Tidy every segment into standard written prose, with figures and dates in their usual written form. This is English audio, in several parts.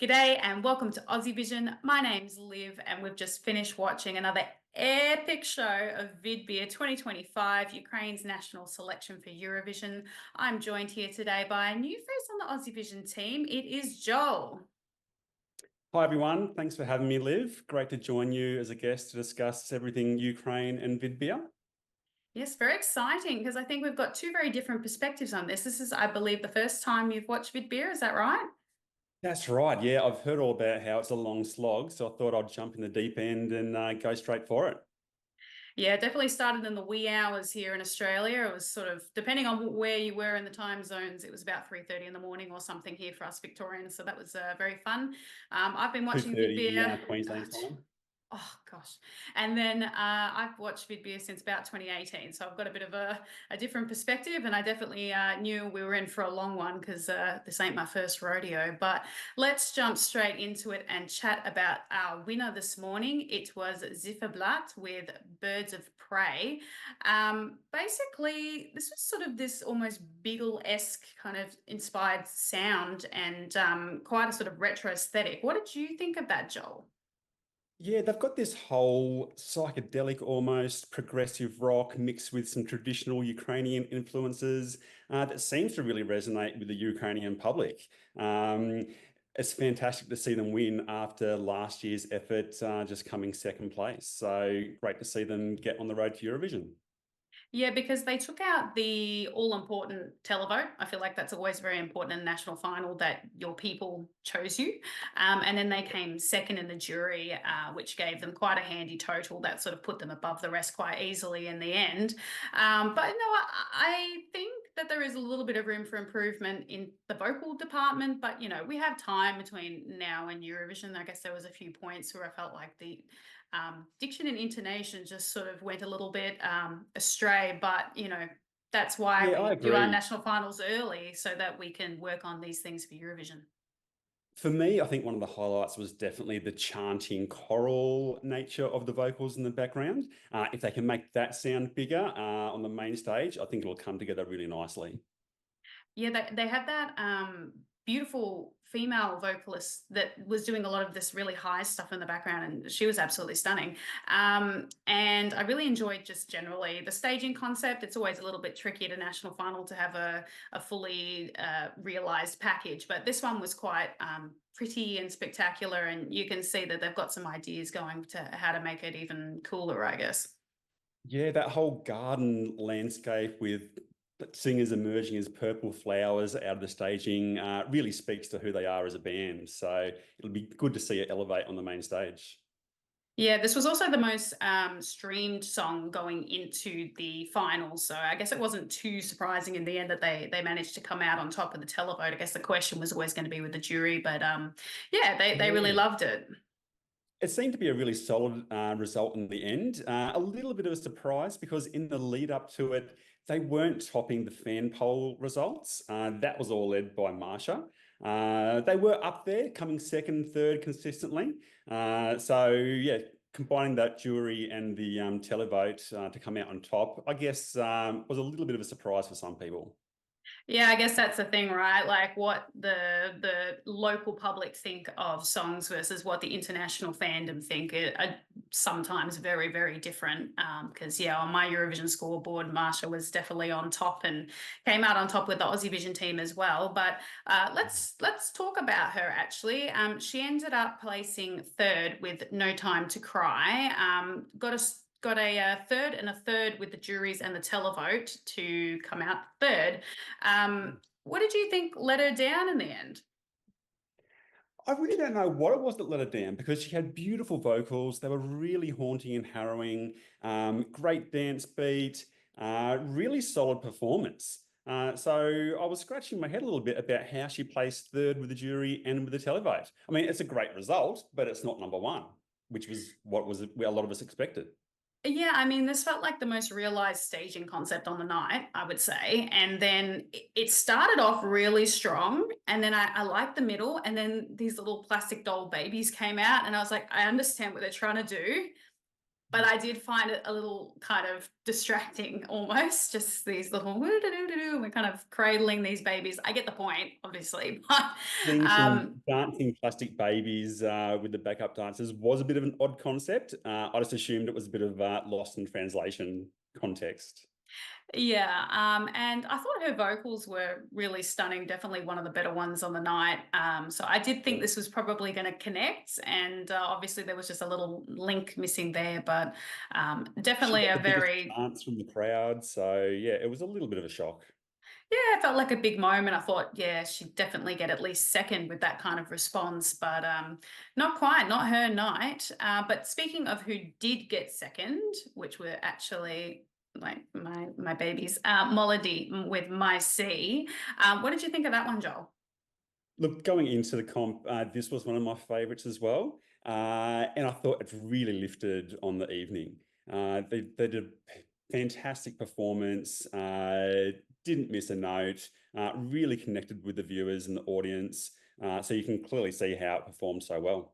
G'day and welcome to Aussievision. My name's Liv and we've just finished watching another epic show of Vidbir 2025, Ukraine's national selection for Eurovision. I'm joined here today by a new face on the Aussievision team. It is Joel. Hi everyone, thanks for having me, Liv. Great to join you as a guest to discuss everything Ukraine and Vidbir. Yes, very exciting because I think we've got two very different perspectives on this. This is, I believe, the first time you've watched Vidbir, is that right? That's right, yeah, I've heard all about how it's a long slog, so I thought I'd jump in the deep end and go straight for it. Yeah, definitely started in the wee hours here in Australia. It was sort of, depending on where you were in the time zones, it was about 3:30 in the morning or something here for us Victorians. So that was very fun. I've been watching 2:30 Vidbir. Queensland time. Oh gosh. And then I've watched Vidbir since about 2018. So I've got a bit of a different perspective, and I definitely knew we were in for a long one because this ain't my first rodeo. But let's jump straight into it and chat about our winner this morning. It was Ziferblat with Birds of Prey. Basically, this was sort of this almost Beatle-esque kind of inspired sound and quite a sort of retro aesthetic. What did you think of that, Joel? Yeah, they've got this whole psychedelic, almost progressive rock mixed with some traditional Ukrainian influences that seems to really resonate with the Ukrainian public. It's fantastic to see them win after last year's effort, just coming second place. So great to see them get on the road to Eurovision. Yeah, because they took out the all-important televote. I feel like that's always very important in a national final that your people chose you. And then they came second in the jury, which gave them quite a handy total that sort of put them above the rest quite easily in the end. But no, I think that there is a little bit of room for improvement in the vocal department, but we have time between now and Eurovision. I guess there was a few points where I felt like the diction and intonation just sort of went a little bit astray, but that's why Yeah, I we do our agree. national finals early so that we can work on these things for Eurovision. For me, I think one of the highlights was definitely the chanting choral nature of the vocals in the background. If they can make that sound bigger on the main stage, I think it'll come together really nicely. Yeah, they had that beautiful female vocalist that was doing a lot of this really high stuff in the background, and she was absolutely stunning. And I really enjoyed just generally the staging concept. It's always a little bit tricky at a national final to have a fully realized package, but this one was quite pretty and spectacular, and you can see that they've got some ideas going to how to make it even cooler, I guess. Yeah, that whole garden landscape with singers emerging as purple flowers out of the staging really speaks to who they are as a band. So it'll be good to see it elevate on the main stage. Yeah, this was also the most streamed song going into the finals. So I guess it wasn't too surprising in the end that they managed to come out on top of the televote. I guess the question was always going to be with the jury, but yeah, they really loved it. It seemed to be a really solid result in the end. A little bit of a surprise because in the lead up to it, they weren't topping the fan poll results. That was all led by Masha. They were up there, coming second, third consistently. So yeah, combining that jury and the televote to come out on top, I guess was a little bit of a surprise for some people. Yeah, I guess that's the thing, right? Like what the local public think of songs versus what the international fandom think are sometimes very, very different. Because yeah, on my Eurovision scoreboard, Masha was definitely on top and came out on top with the Aussievision team as well. But let's talk about her actually. She ended up placing third with No Time to Cry. Got a third and a third with the juries and the televote to come out third. What did you think let her down in the end? I really don't know what it was that let her down because she had beautiful vocals. They were really haunting and harrowing. Great dance beat, really solid performance. So I was scratching my head a little bit about how she placed third with the jury and with the televote. I mean, it's a great result, but it's not number one, which was what was a lot of us expected. Yeah, I mean, this felt like the most realized staging concept on the night, I would say. And then it started off really strong. And then I liked the middle. And then these little plastic doll babies came out. And I was like, I understand what they're trying to do. but I did find it a little kind of distracting almost, just these little woo-doo-doo-doo-doo, we're kind of cradling these babies. I get the point, obviously, but Seeing some dancing plastic babies with the backup dancers was a bit of an odd concept. I just assumed it was a bit of lost in translation context. yeah, and I thought her vocals were really stunning, definitely one of the better ones on the night. So I did think this was probably going to connect, and obviously there was just a little link missing there, but She definitely got a the biggest very, chance from the crowd, so yeah, it was a little bit of a shock. yeah, it felt like a big moment. I thought, yeah, she'd definitely get at least second with that kind of response, but not quite, not her night. But speaking of who did get second, which were actually like my babies, MOLODI with My Sea. What did you think of that one, Joel? Look, going into the comp, this was one of my favourites as well, and I thought it really lifted on the evening. They did a fantastic performance, didn't miss a note, really connected with the viewers and the audience, so you can clearly see how it performed so well.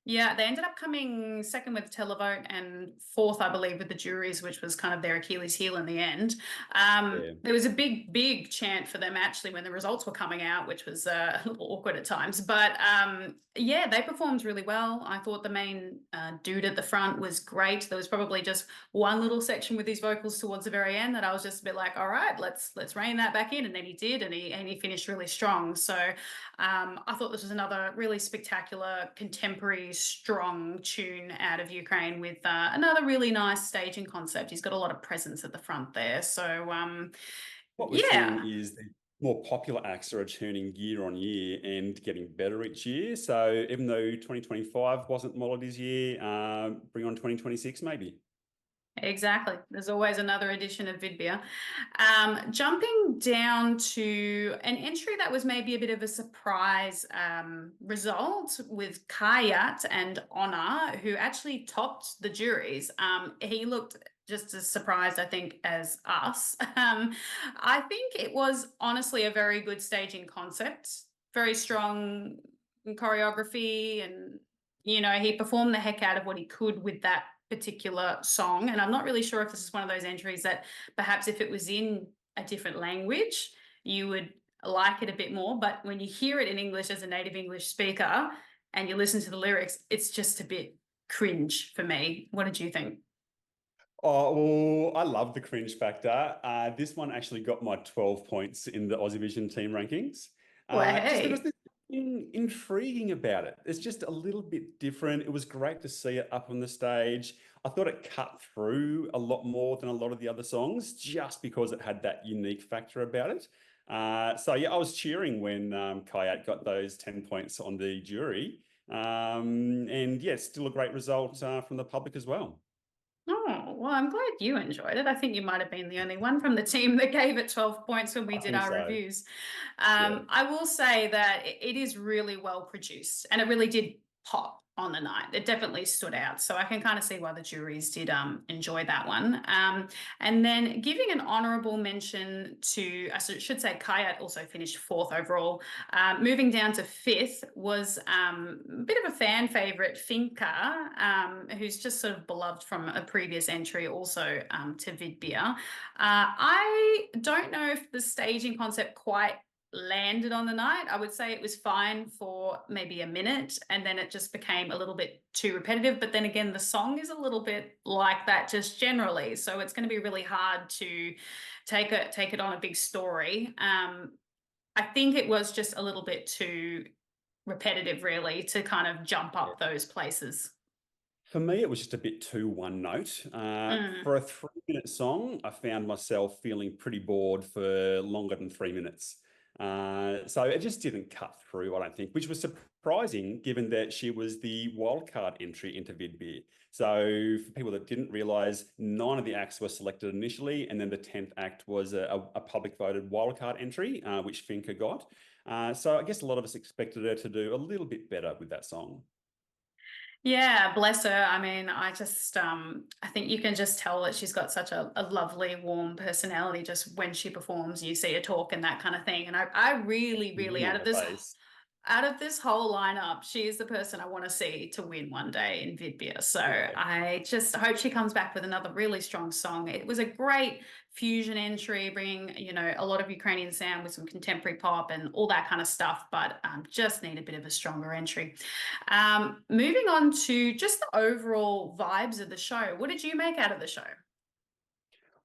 Yeah, they ended up coming second with televote and fourth, I believe, with the juries, which was kind of their Achilles heel in the end. Yeah. There was a big chant for them actually when the results were coming out, which was a little awkward at times. But yeah, they performed really well. I thought the main dude at the front was great. There was probably just one little section with his vocals towards the very end that I was just a bit like, all right, let's rein that back in, and then he did, and he finished really strong. So I thought this was another really spectacular, contemporary, strong tune out of Ukraine with another really nice staging concept. He's got a lot of presence at the front there. So, What we're seeing yeah, is the more popular acts are returning year on year and getting better each year. So even though 2025 wasn't Molodi's year, bring on 2026 maybe. exactly. There's always another edition of Vidbir. Jumping down to an entry that was maybe a bit of a surprise result with KHAYAT and Honor, who actually topped the juries. He looked just as surprised, I think, as us. I think it was honestly a very good staging concept, very strong choreography, and he performed the heck out of what he could with that particular song. And I'm not really sure if this is one of those entries that perhaps if it was in a different language, you would like it a bit more. But when you hear it in English as a native English speaker and you listen to the lyrics, it's just a bit cringe for me. What did you think? Oh, well, I love the cringe factor. This one actually got my 12 points in the Aussievision team rankings. Well, Just there was hey. this thing intriguing about it. It's just a little bit different. It was great to see it up on the stage. I thought it cut through a lot more than a lot of the other songs just because it had that unique factor about it. So yeah, I was cheering when KHAYAT got those 10 points on the jury. And yeah, still a great result from the public as well. Oh, well, I'm glad you enjoyed it. I think you might have been the only one from the team that gave it 12 points when we I did think our so. reviews. Yeah. I will say that it is really well produced and it really did pop on the night. It definitely stood out. So I can kind of see why the juries did enjoy that one. And then giving an honourable mention to, I should say, KHAYAT also finished fourth overall. Moving down to fifth was a bit of a fan favourite, FIİNKA, who's just sort of beloved from a previous entry also to Vidbir. I don't know if the staging concept quite landed on the night. I would say it was fine for maybe a minute and then it just became a little bit too repetitive. But then again, the song is a little bit like that just generally. So it's going to be really hard to take it on a big story. I think it was just a little bit too repetitive, really, to kind of jump Yeah. up those places. For me, it was just a bit too one note. Mm. For a 3 minute song, I found myself feeling pretty bored for longer than 3 minutes. So it just didn't cut through, I don't think, which was surprising given that she was the wildcard entry into Vidbir. So for people that didn't realise, 9 of the acts were selected initially, and then the 10th act was a public voted wildcard entry, which FIİNKA got. So I guess a lot of us expected her to do a little bit better with that song. Yeah, bless her. I mean, I think you can just tell that she's got such a lovely, warm personality just when she performs, you see her talk and that kind of thing. And I really, Grin really, on her face. out of this whole lineup, she is the person I want to see to win one day in Vidbir. So Yeah. I just hope she comes back with another really strong song. It was a great fusion entry, bringing, you know, a lot of Ukrainian sound with some contemporary pop and all that kind of stuff, but just need a bit of a stronger entry. Moving on to just the overall vibes of the show. What did you make out of the show?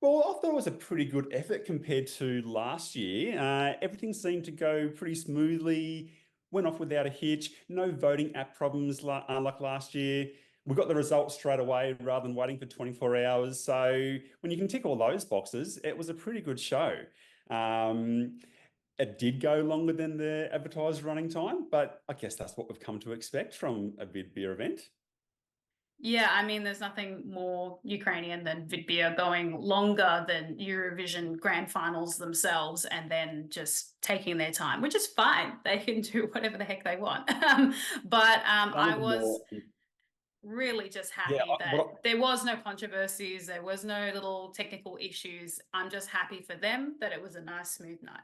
Well, I thought it was a pretty good effort compared to last year. Everything seemed to go pretty smoothly, went off without a hitch, no voting app problems like last year. We got the results straight away rather than waiting for 24 hours. So when you can tick all those boxes, it was a pretty good show. Um, it did go longer than the advertised running time, but I guess that's what we've come to expect from a Vidbir event. Yeah, I mean, there's nothing more Ukrainian than Vidbir going longer than Eurovision grand finals themselves and then just taking their time, which is fine. They can do whatever the heck they want. Some I of the was more, really just yeah, happy that what there was no controversies, there was no little technical issues. I'm just happy for them that it was a nice, smooth night.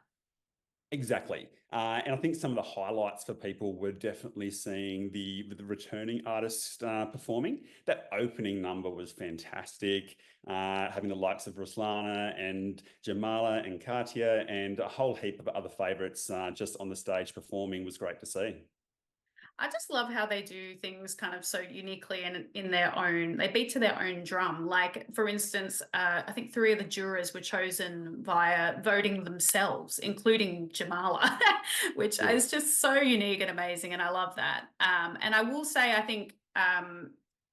Exactly. And I think some of the highlights for people were definitely seeing the returning artists performing. That opening number was fantastic. Having the likes of Ruslana and Jamala and Katya and a whole heap of other favourites just on the stage performing was great to see. I just love how they do things kind of so uniquely and in their own, they beat to their own drum. Like, for instance, I think 3 of the jurors were chosen via voting themselves, including Jamala, which Yeah. is just so unique and amazing. And I love that. And I will say, I think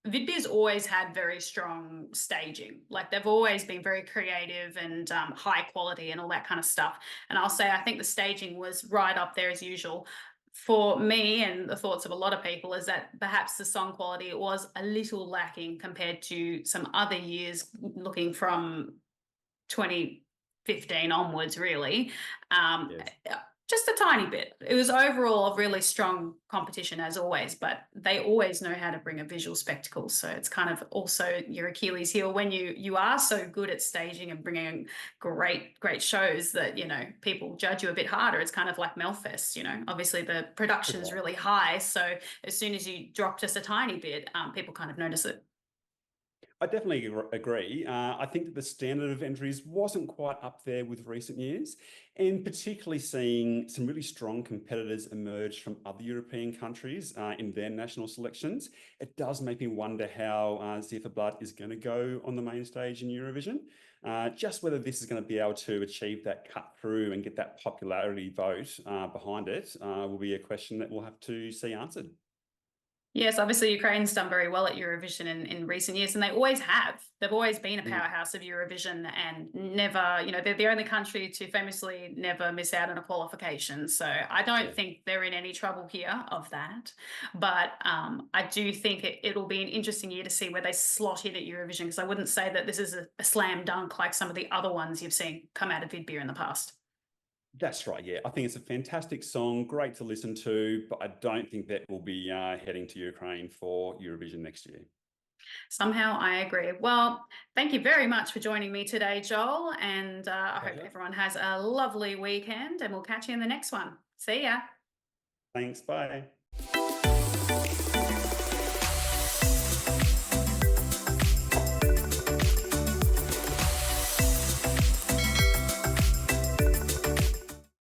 Vidbir's always had very strong staging. Like, they've always been very creative and high quality and all that kind of stuff. And I'll say, I think the staging was right up there as usual. For me, and the thoughts of a lot of people, is that perhaps the song quality was a little lacking compared to some other years, looking from 2015 onwards, really. Yes. Just a tiny bit. It was overall a really strong competition as always, but they always know how to bring a visual spectacle. So it's kind of also your Achilles heel when you are so good at staging and bringing great shows that, you know, people judge you a bit harder. It's kind of like Melfest, you know. Obviously the production's really high, so as soon as you drop just a tiny bit, people kind of notice it. I definitely agree. I think that the standard of entries wasn't quite up there with recent years, and particularly seeing some really strong competitors emerge from other European countries in their national selections. It does make me wonder how Ziferblat is going to go on the main stage in Eurovision. Just whether this is going to be able to achieve that cut through and get that popularity vote behind it will be a question that we'll have to see answered. Yes, obviously Ukraine's done very well at Eurovision in recent years, and they always have. They've always been a Mm. powerhouse of Eurovision and never, you know, they're the only country to famously never miss out on a qualification. So I don't Yeah. think they're in any trouble here of that. But I do think it'll be an interesting year to see where they slot in at Eurovision, because I wouldn't say that this is a slam dunk like some of the other ones you've seen come out of Vidbir in the past. That's right. Yeah, I think it's a fantastic song, great to listen to, but I don't think that we'll be heading to Ukraine for Eurovision next year. Somehow I agree. Well, thank you very much for joining me today, Joel. And I hope Pleasure. everyone has a lovely weekend, and we'll catch you in the next one. See ya. Thanks. Bye.